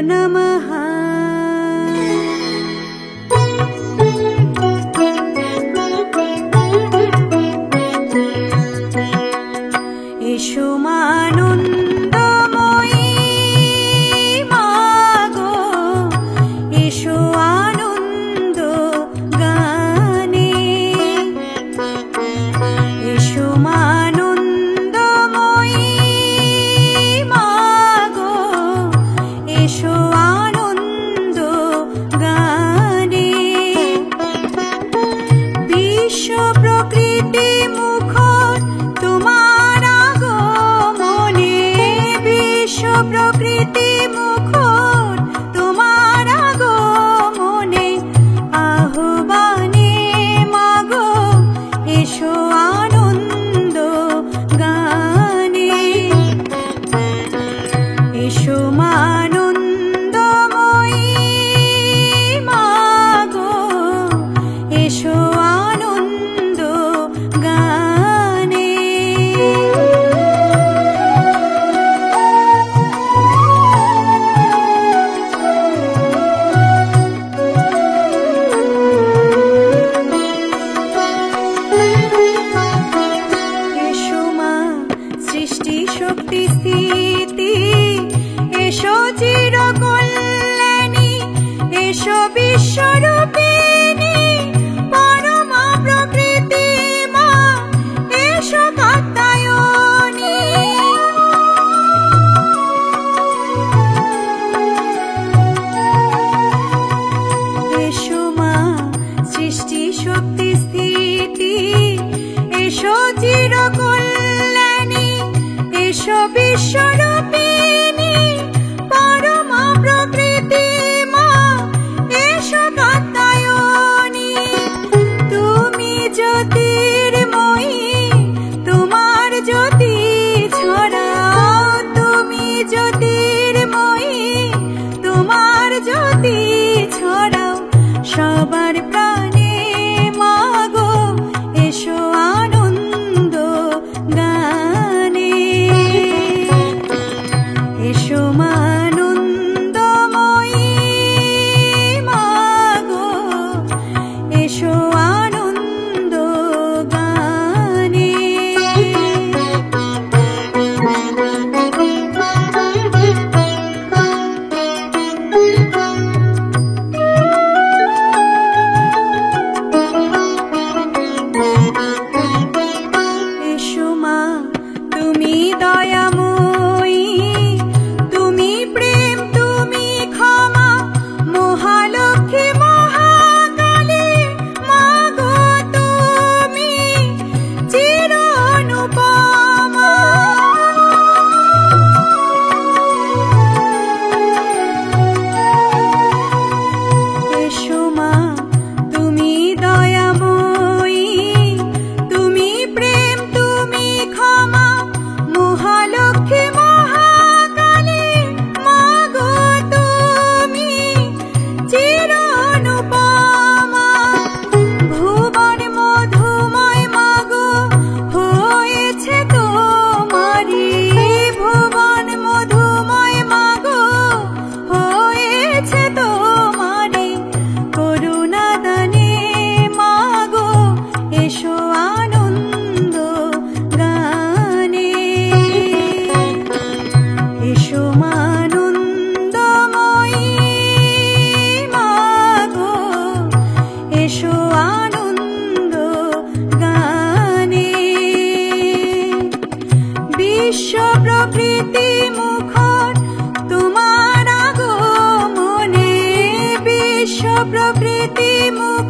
नमः। एषो आनन्दमयी मागो, एषो आनन्द गाने, एषो आनन्दमयी मागो, एषो आनन्द गाने। বিশ্ব প্রকৃতি মুখর তোমার আগমনে, বিশ্ব প্রকৃতি মুখর তোমার আগমনে, আহ্বানে মাগো এসো আনন্দ গানে। এসো আনন্দময়ী মাগো, এসো আনন্দ গানে। এসো মা সৃষ্টি শক্তি স্থিতি, এসো চির কল্যাণী, এসো বিশ্বরূপিণী পরমা প্রকৃতি মা, এসো কাত্যায়নী। এসো মা সৃষ্টি শক্তি স্থিতি, এসো চির কল্যাণী, এসো বিশ্বরূপিণী পরমা প্রকৃতি মা, এসো কাত্যায়নী। তুমি জ্যোতির্ময়ী, তোমার জ্যোতি ছড়াও, তুমি জ্যোতির্ময়ী, তোমার জ্যোতি ছড়াও সবার প্রাণে মাগো, এসো আনন্দ গানে। এসো আনন্দময়ী মাগো, এসো আনন্দ গানে। এসো মা তুমি দয়াময়ী, তুমি প্রেম, তুমি ক্ষমা, মহালক্ষ্মী মহাকালী মাগো তুমি চির অনুপমা। এসো মা তুমি দয়াময়ী, তুমি প্রেম, তুমি ক্ষমা, মহালক্ষ্মী মহাকালী মাগো তুমি চির অনুপমা। ভুবন মধুময় মাগো হয়েছে তোমারি, ভুবন মধুময় মাগো হয়েছে তোমারি, করুণা দানে মাগো এসো আনন্দ গানে। এসো আনন্দময়ী মাগো, এসো আনন্দ গানে। বিশ্ব প্রকৃতি মুখর তোমার আগমনে, বিশ্ব প্রকৃতি মুখর